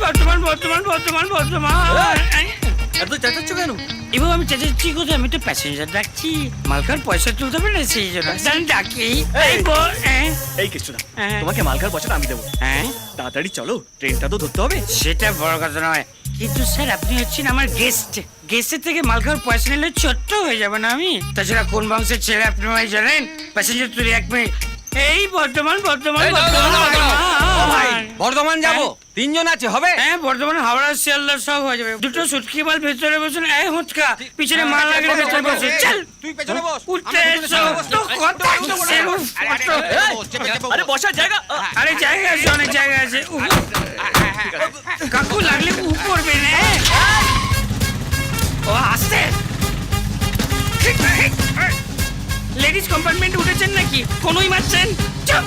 বর্তমান বর্তমান বর্তমান বর্তমান। এত চেঁচাচ্ছ কেন? এবার আমি চেঁচাচ্ছি কোথায়? আমি তো প্যাসেঞ্জার ডাকছি, মালকার পয়সা তুলতে হবে না, সেই জন্য আমি ডাকি। এই কিছু না, হ্যাঁ। তোমাকে মালকার পয়সাটা আমি দেবো। হ্যাঁ, তাড়াতাড়ি চলো, ট্রেনটা তো ধরতে হবে। সেটা বড় কথা নয়, কিন্তু স্যার আপনি হচ্ছেন আমার গেস্ট। গেস্টের থেকে মাল খাওয়ার পয়সা নিলে ছোট্ট হয়ে যাবে না আমি? তাছাড়া কোন বংশের ছেলে আপনি ভাই জানেন? প্যাসেঞ্জার তুলি 1 মিনিট। এই বর্তমান বর্তমান এই, দাঁড়াও, বর্তমান দাঁড়াও, দাঁড়াও। ও ভাই, বর্তমান। বর্ধমান যাবো, 3 জন আছে, হবে? হ্যাঁ, বর্তমান হাওড়া শিয়ালদা সব হয়ে যাবে। দুটো সুটকি মাল ভেতরে বসুন। এই হুঁচকা পিছনে মাল লাগলে ভেতরে বসে চল। তুই পেছনে বস। উঠতে এসো, তো কথা সেরুফ কত। আরে বসার জায়গা। আরে জায়গা আছে, অনেক জায়গা আছে। কাকু লাগলে পড়বে না। ও আসতে। লেডিস কম্পার্টমেন্ট উঠেছেন নাকি? কোনোই মারছেন? চুপ।